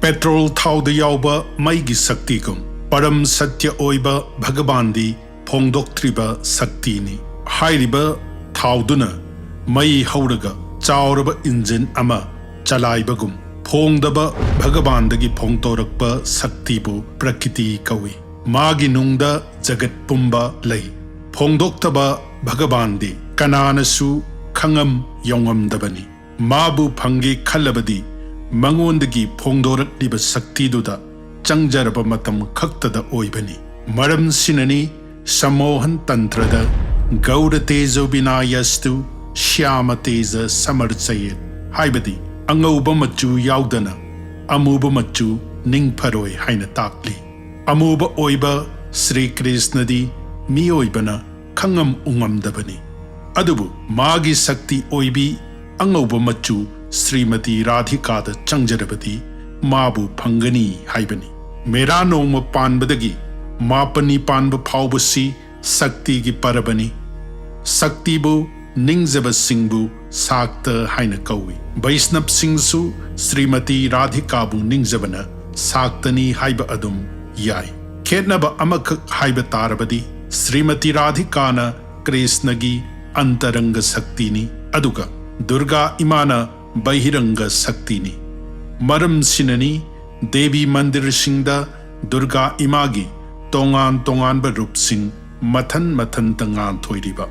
Petrol thauda yauba maigi saktigum param satya oiba bhagabandi phongdoktriba saktini hairiba thauduna mai hauraga chauraba engine ama chalaibagum phongdaba bhagabandagi phongtorakpa saktibu prakriti kawi magi nungda jagat pumba lei phongdoktaba bhagabandi kananasu khangam yongamdabani mabu phangi khalabadi mangondagi phongdorakliba saktiduda changjaraba matam khaktada oibani maram sinani samohan tantrada gaura tejo binayastu shyama teja samarchayet haibadi angauba machu yaudana amuba machu ningpharoi haina takli amuba oiba Sri Krishna di mi oibana khangam ungamdabani adubu magi sakti oibi angauba machu Srimati Radhika da changjarabadi mabu phangani haibani mera noma panbadagi mapani panba phawbasi sakti gi parabani sakti bu ningjaba singbu sakta haina kawi Vaishnava singsu Srimati Radhika bu ningjabana saktani haiba adum yai khetnaba amakak haiba tarabadi Srimati Radhika na Krishna gi antaranga sakti ni aduga Durga Imana Bahiranga Saktini Maram Sinani Devi Mandir Singda Durga Imagi Tongan Tongan Barup Sing Mathan Mathan Tangan Thoiriba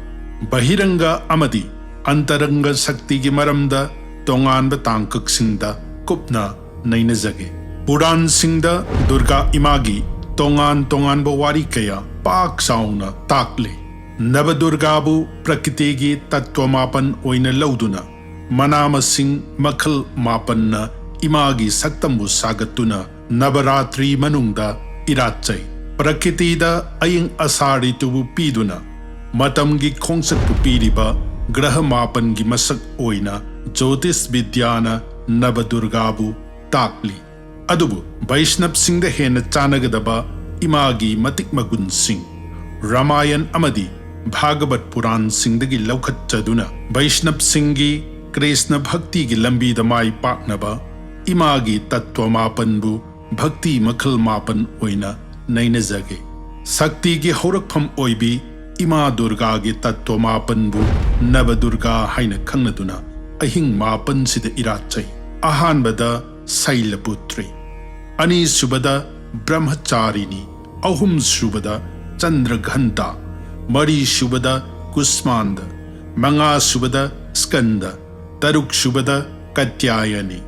Bahiranga Amadi Antaranga Sakti Gimaramda Tongan Batangkak Singda Kupna Nainazage Puran Singda Durga Imagi Tongan Tongan Bawari Kaya Pak Sauna Takle Navadurga Bu Prakriti tattva mapan oina lauduna Manamasing makhal mapanna imagi saktambu sagatuna Navaratri manungda irachai Prakriti-da aying asari tubu piduna Matamgi khongsatpu piriba graha mapangi masak oina Jyotish Vidyana Navadurgabu takli Adubu Vaishnava singda hena chanagadaba imagi matik magun sing Ramayan amadi Bhagavat Puran singdagi laukhatchaduna Vaishnava singi Krishna bhakti gi lambi da mai paknaba imagi tattva mapanbu bhakti makhal mapan oina nainazage sakti gi horakpham oibi Ima Durga gi tattva mapanbu Navadurga haina khangnaduna ahing mapan sida irachai ahanbada Sailaputri anishubi Brahmacharini ahum shubada Chandraghanta Mari shubada Kusmanda Manga shubada Skanda Taruk shubada Katyayani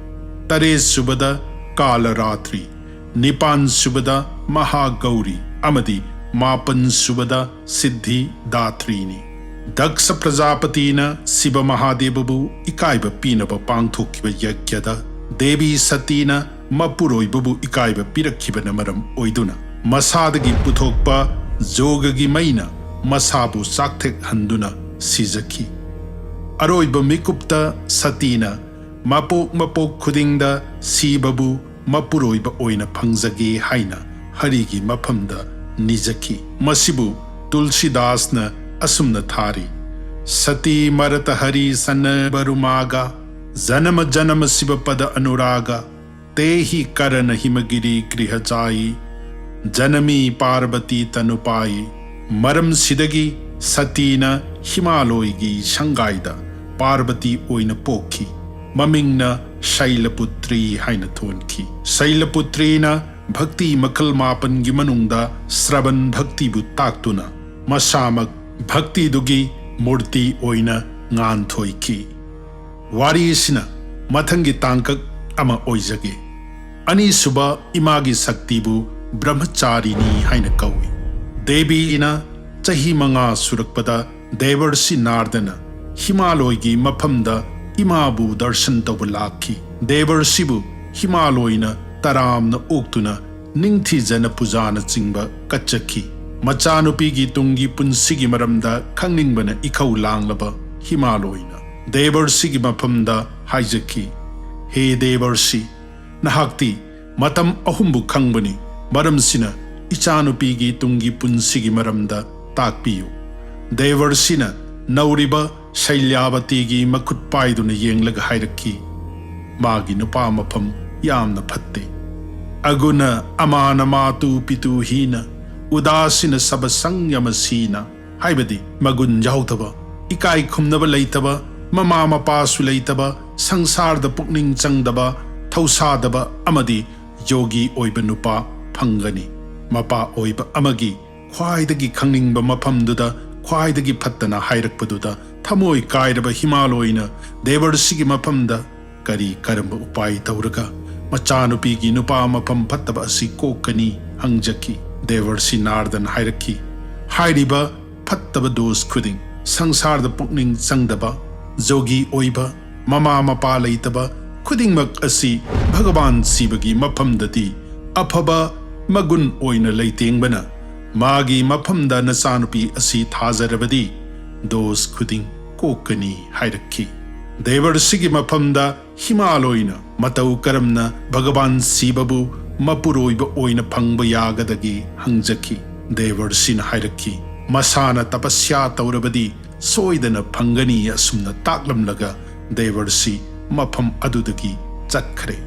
Tares shubada Kalaratri Nipan shubada Mahagauri Amadi Mapan shubada Siddhi Datrini Daksa Prajapatina Siva Mahadevabu Ikaiba Pinaba Pangthokiba Yagyada Devi Satina Mapuroibabu Ikaiba Pirakhiba Namaram Oiduna Masadagi Puthokpa Jogagi Maina Masabu Sakthek Handuna Sizaki Aroiba Mikupta Satina Mapok Khudingda Sibabu Mapuroiba Oina Pangzage Haina Harigi Mapamda Nizaki Masibu Tulsidasna Asumna Thari Sati Marata Hari Sana Barumaga Janama Janama Sibapada Anuraga Tehi Karana Himagiri Krihachai Janami Parvati Tanupai Maram Sidagi Satina Himaloigi Shangaida Parvati Oina Pokhi Mamingna Shailaputri Haina Thonki Shailaputrina Bhakti Makal Mapan Gimanungda Sravan Bhakti Butaktuna Masamak Bhakti Dugi Murti Oina Ngan Thoiki Wari Sina Mathangi Tankak Ama Oizage Anisuba Imagi Saktibu Brahmacharini Haina Kawi Devi Ina Chahi Manga Surakpada Devarsi Nardana Himaloigi Mapamda Imabu Darshan Tawalaki Devarsibu Himaloina Taramna Oktuna Ningthi Jana Pujana Chingba Kachaki Machanupigi Tungi Punsigi Maramda Kangingbana Ikau Langlaba Himaloina Devarsigi Mapamda Haijaki He Devarsi Nahakti Matam Ahumbu Kangbani Maramsina Ichanupigi Tungi Punsigi Maramda Takpiyu Devarsina Nauriba Shailyavati Makut Paiduna Yenglaga Hairaki Magi Nupa Mapam Yamna Patti aguna amana matu pitu hina udasina saba sangyama sina haibadi magun yaudaba ikai khumnaba leitaba mama mapasu leitaba sangsarda pukning changdaba thausadaba amadi yogi oiba nupa phangani mapa oiba amagi khwaidagi khangningba mafamduda khwaidagi phattana hairakpaduda thamoi kairaba himaloina devarsigi mafamda kari karamba upai tauraga machanupigi nupa mafam phattaba asi kokani hangjaki devarsi nardan hairaki hairiba phattaba dos khuding sangsarda pukning changdaba jogi oiba mama mapa leitaba khudingmak asi bhagavan sibagi mafamdati afaba magun oina leitengbana magi mafamda nachanupi asi thajarabadi dos khuding kokani hairaki devarsigi mafamda himaloina matau karamna bhagavan sibabu mapuroiba oina phangba yagadagi hangjaki devarsina hairaki masana tapasya taurabadi soidana phangani asumna taklamlaga devarsi mafam adudagi chakkhre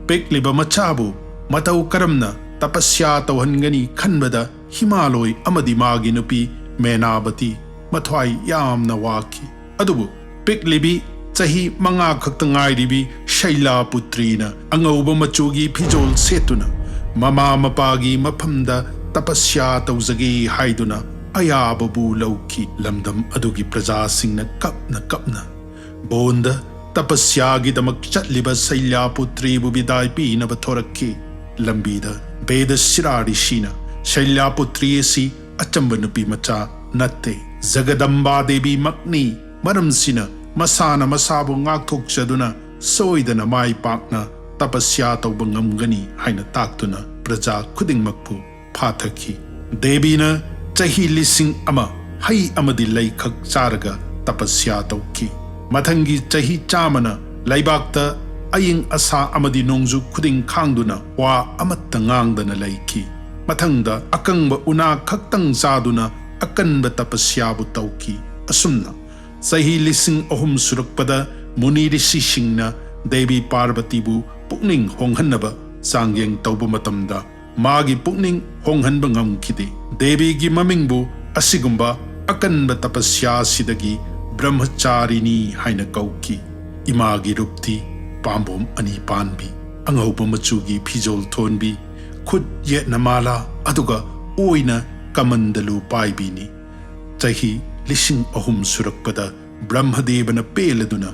pekliba machabu matau karamna tapasya tauhangani khanbada himaloi amadi magi nupi menabati mathwai yamna waki adubu peklibi chahi manga khakta ngairibi shaila putrina angauba machugi phijol setuna mama mapagi mafamda tapasya tauzagi haiduna ayababu lauki lamdam adugi praja singna kapna bonda tapasya gi damak chatliba shaila putri bu bidai pi na bathorakki lambida beda sirari shina shaila putri si achamba nupi macha natte jagadamba devi makni maramsina masana masabu ngakthokchaduna soidana mai pakna tapasya tauba ngamgani haina taktuna praja khudingmakpu phathaki devina chahi lising ama hai amadi laikhak charaga tapasya tauki mathangi chahi chamana laibakta aying asa amadi nongju khuding khangduna wa amatta ngangdana laiki mathangda akangba una khaktang chaduna akanba tapasya bu tauki asumna sahi lising ahum surakpada muni rishi singna devi parvati bu pukning honghanaba sangyeng tauba matamda magi pukning honghanba ngamkhide devi gi maming bu asigumba akanba tapasya sidagi Brahmacharini haina kauki imagi rupti pambom ani panbi angauba machugi phijol thonbi khud yetna mala aduga oina kamandalu paibini chahi lising ahum surakpada Brahmadevana peladuna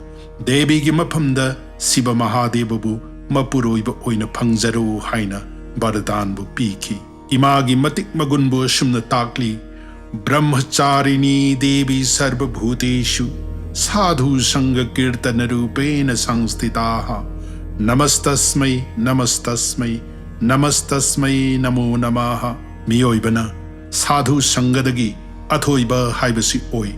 devigi mafamda Siva Mahadevabu mapuroiba oina phangjaru haina baradanbu piki imagi matik magunbu shumna takli Brahmacharini Devi Sarvabhuteshu Sadhu Sangha Kirtana Rupena Samstitaha Namastasmai Namastasmai Namastasmai Namo Namaha Miyoibana Sadhu Sangadagi Athoiba Haibasi Oi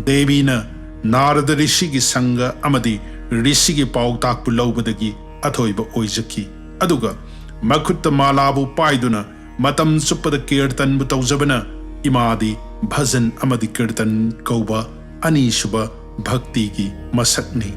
Devina Narada Rishigi Sangha Amadi Rishigi Pautak Pulaubadagi Athoiba Oizaki Aduga Makutta Malabu Paiduna Matam Supada Kirtan Butauzabana Imadi Bhajan Amadi Kirtan Kauba anishuba bhakti ki masakni